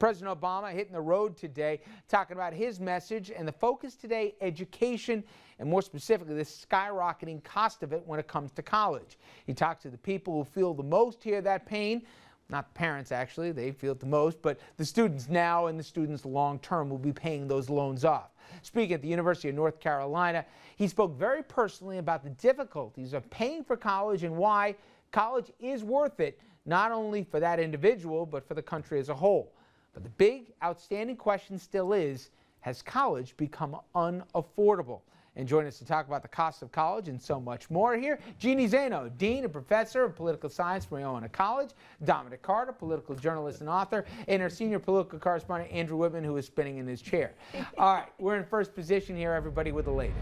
President Obama hitting the road today, talking about his message and the focus today, education, and more specifically, the skyrocketing cost of it when it comes to college. He talks to the people who feel the most here that pain. Not the parents, actually, they feel it the most, but the students now and the students long term will be paying those loans off. Speaking at the University of North Carolina, he spoke very personally about the difficulties of paying for college and why college is worth it, not only for that individual, but for the country as a whole. But the big, outstanding question still is, has college become unaffordable? And joining us to talk about the cost of college and so much more here, Jeannie Zaino, Dean and Professor of Political Science from Iona College, Dominic Carter, political journalist and author, and our senior political correspondent, Andrew Whitman, who is spinning in his chair. All right, we're in first position here, everybody, with the latest.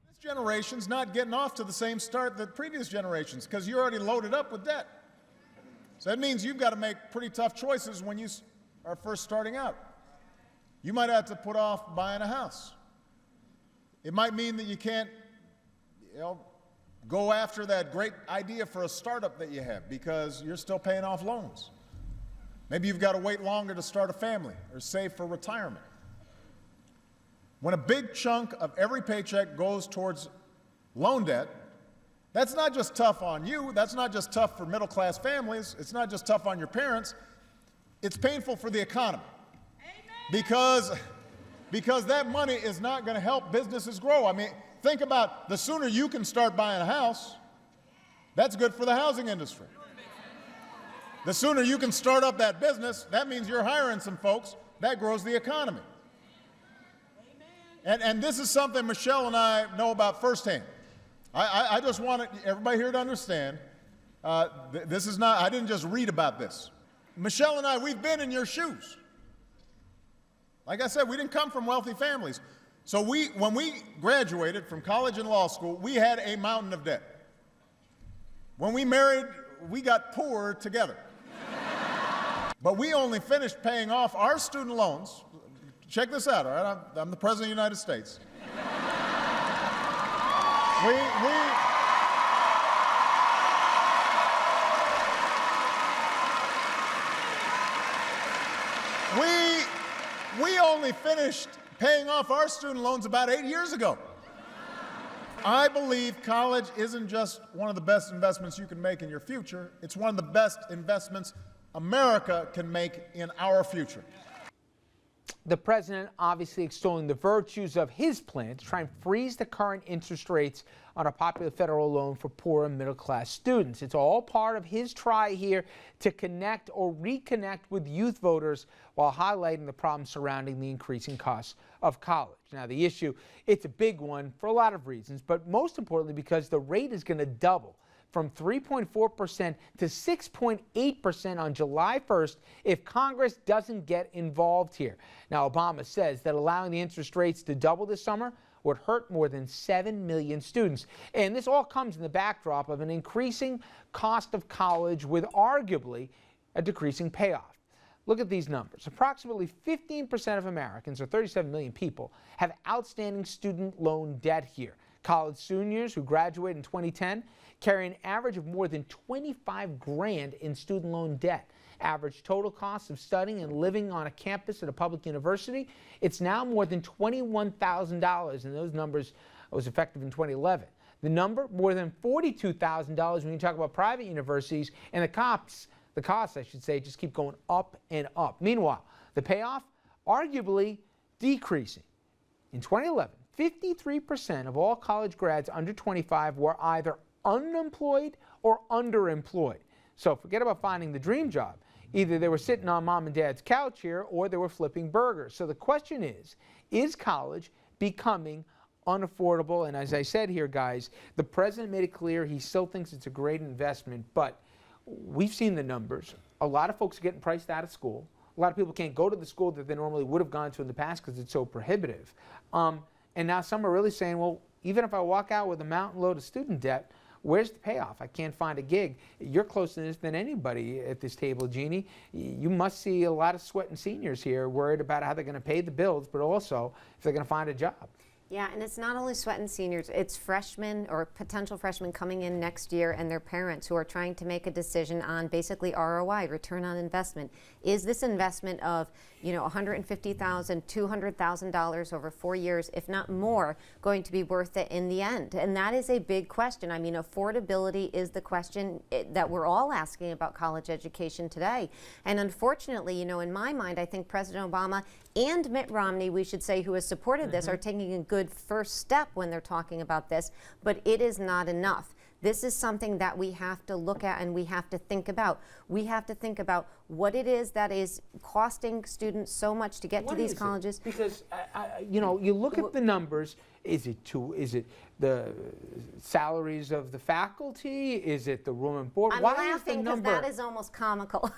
This generation's not getting off to the same start that previous generations because you're already loaded up with debt. So that means you've got to make pretty tough choices when you are first starting out. You might have to put off buying a house. It might mean that you can't, go after that great idea for a startup that you have because you're still paying off loans. Maybe you've got to wait longer to start a family or save for retirement. When a big chunk of every paycheck goes towards loan debt, that's not just tough on you, that's not just tough for middle-class families, it's not just tough on your parents, it's painful for the economy. Because that money is not going to help businesses grow. I mean, think about the sooner you can start buying a house, that's good for the housing industry. The sooner you can start up that business, that means you're hiring some folks, that grows the economy. And this is something Michelle and I know about firsthand. I just want everybody here to understand, this is not, I didn't just read about this. Michelle and I, we've been in your shoes. Like I said, we didn't come from wealthy families. So when we graduated from college and law school, we had a mountain of debt. When we married, we got poor together. But we only finished paying off our student loans. Check this out, all right? I'm the President of the United States. We only finished paying off our student loans about 8 years ago. I believe college isn't just one of the best investments you can make in your future, it's one of the best investments America can make in our future. The president obviously extolling the virtues of his plan to try and freeze the current interest rates on a popular federal loan for poor and middle-class students. It's all part of his try here to connect or reconnect with youth voters while highlighting the problems surrounding the increasing costs of college. Now, the issue, it's a big one for a lot of reasons, but most importantly because the rate is going to double from 3.4% to 6.8% on July 1st if Congress doesn't get involved here. Now, Obama says that allowing the interest rates to double this summer would hurt more than 7 million students. And this all comes in the backdrop of an increasing cost of college with arguably a decreasing payoff. Look at these numbers. Approximately 15% of Americans, or 37 million people, have outstanding student loan debt here. College seniors who graduated in 2010 carry an average of more than 25 grand in student loan debt. Average total cost of studying and living on a campus at a public university, it's now more than $21,000, and those numbers was effective in 2011. The number, more than $42,000 when you talk about private universities, and the costs, I should say, just keep going up and up. Meanwhile, the payoff, arguably decreasing. In 2011, 53% of all college grads under 25 were either unemployed or underemployed. So forget about finding the dream job. Either they were sitting on mom and dad's couch here or they were flipping burgers. So the question is college becoming unaffordable? And as I said here, guys, the president made it clear he still thinks it's a great investment, but we've seen the numbers. A lot of folks are getting priced out of school. A lot of people can't go to the school that they normally would have gone to in the past because it's so prohibitive. And now some are really saying, well, even if I walk out with a mountain load of student debt, where's the payoff? I can't find a gig. You're closer to this than anybody at this table, Jeannie. You must see a lot of sweating seniors here worried about how they're going to pay the bills, but also if they're going to find a job. Yeah, and it's not only sweating seniors, it's freshmen or potential freshmen coming in next year and their parents who are trying to make a decision on basically ROI, return on investment. Is this investment of, $150,000, $200,000 over 4 years, if not more, going to be worth it in the end? And that is a big question. I mean, affordability is the question that we're all asking about college education today. And unfortunately, in my mind, I think President Obama and Mitt Romney, we should say, who has supported this, are taking a good first step when they're talking about this, but it is not enough. This is something that we have to look at and we have to think about. We have to think about what it is that is costing students so much to get to these colleges. Because you look at the numbers. Is it the salaries of the faculty? Is it the room and board? I'm Why laughing because that is almost comical.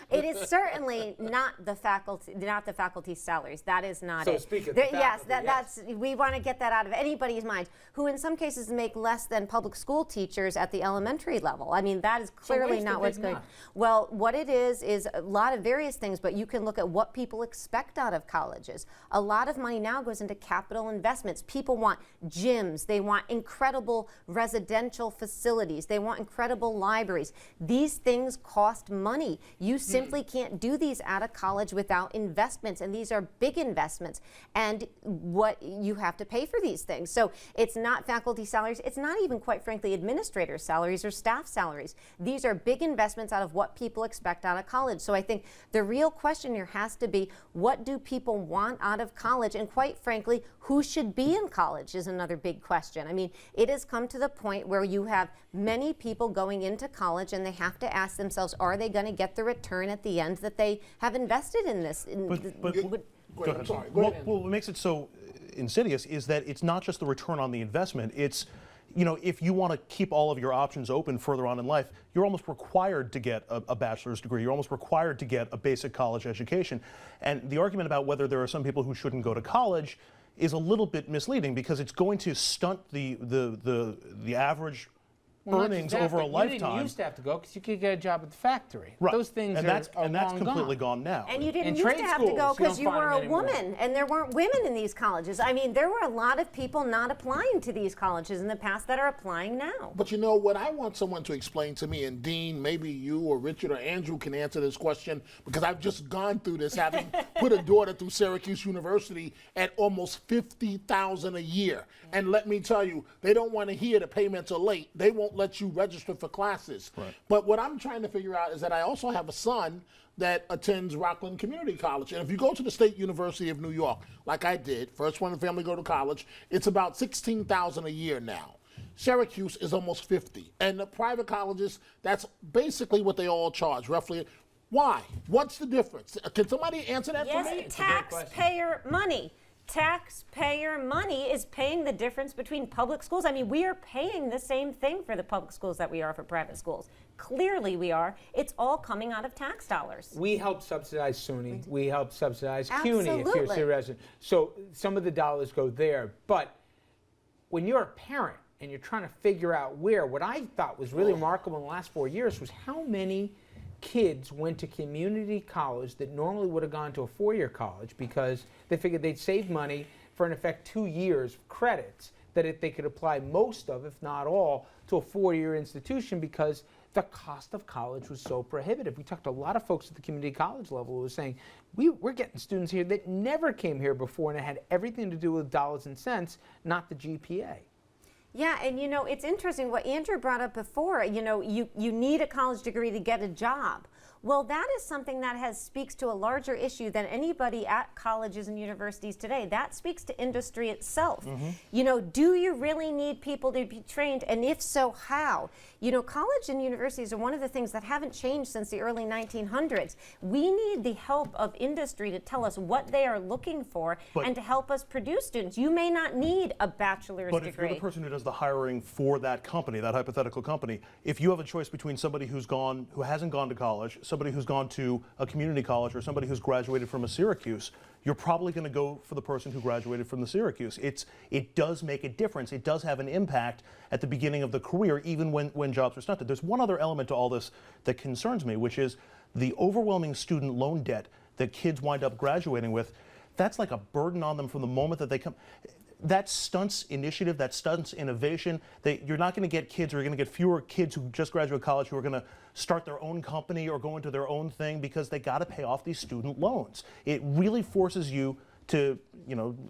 It is certainly not the faculty's salaries. That is not so it. Speak of the faculty, yes, that's we want to get that out of anybody's mind. Who in some cases make less than public school teachers at the elementary level. I mean, that is clearly not what's going. Well, what it is a lot of various things, but you can look at what people expect out of colleges. A lot of money now goes into capital investments. People want gyms. They want incredible residential facilities. They want incredible libraries. These things cost money. You simply can't do these out of college without investments, and these are big investments. And what you have to pay for these things. So it's not faculty salaries. It's not even, quite frankly, administrators' salaries or staff salaries. These are big investments out of what people expect out of college. So I think the real question here has to be, what do people want out of college? And quite frankly, who should be in college is another big question. I mean, it has come to the point where you have many people going into college and they have to ask themselves, are they going to get the return at the end that they have invested in this? Go ahead. What makes it so insidious is that it's not just the return on the investment. It's, if you want to keep all of your options open further on in life, you're almost required to get a bachelor's degree. You're almost required to get a basic college education. And the argument about whether there are some people who shouldn't go to college is a little bit misleading because it's going to stunt the average earnings over a lifetime. You didn't used to have to go because you could get a job at the factory. Right. Those things and that's completely gone now. And you didn't used to have to go because you were a woman, and there weren't women in these colleges. I mean, there were a lot of people not applying to these colleges in the past that are applying now. But what I want someone to explain to me, and Dean, maybe you or Richard or Andrew can answer this question, because I've just gone through this, having put a daughter through Syracuse University at almost $50,000 a year. And let me tell you, they don't want to hear the payments are late. They won't let you register for classes. Right. But what I'm trying to figure out is that I also have a son that attends Rockland Community College. And if you go to the State University of New York, like I did, first one in the family to go to college, it's about $16,000 a year now. Syracuse is almost $50,000. And the private colleges, that's basically what they all charge, roughly. Why? What's the difference? Can somebody answer that for me? Yes, taxpayer money. Taxpayer money is paying the difference between public schools. I mean, we are paying the same thing for the public schools that we are for private schools. Clearly we are. It's all coming out of tax dollars. We help subsidize SUNY. We help subsidize CUNY if you're a city resident. So some of the dollars go there. But when you're a parent and you're trying to figure out what I thought was really remarkable in the last 4 years was how many kids went to community college that normally would have gone to a four-year college because they figured they'd save money for, in effect, 2 years of credits that they could apply most of, if not all, to a four-year institution because the cost of college was so prohibitive. We talked to a lot of folks at the community college level who were saying, we're getting students here that never came here before, and it had everything to do with dollars and cents, not the GPA. Yeah, and it's interesting what Andrew brought up before. You need a college degree to get a job. Well, that is something that speaks to a larger issue than anybody at colleges and universities today. That speaks to industry itself. Do you really need people to be trained? And if so, how? College and universities are one of the things that haven't changed since the early 1900s. We need the help of industry to tell us what they are looking for and to help us produce students. You may not need a bachelor's degree. But if you're the person who does the hiring for that company, that hypothetical company, if you have a choice between somebody who hasn't gone to college, somebody who's gone to a community college, or somebody who's graduated from a Syracuse, you're probably going to go for the person who graduated from the Syracuse. It does make a difference. It does have an impact at the beginning of the career, even when jobs are stunted. There's one other element to all this that concerns me, which is the overwhelming student loan debt that kids wind up graduating with. That's like a burden on them from the moment that they come. that stunts initiative, that stunts innovation. You're not going to get kids, or you're going to get fewer kids who just graduate college who are going to start their own company or go into their own thing because they got to pay off these student loans. It really forces you to,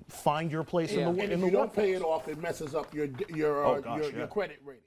find your place in the And if in the you don't workforce. pay it off, it messes up your Oh, gosh, your yeah. credit rating.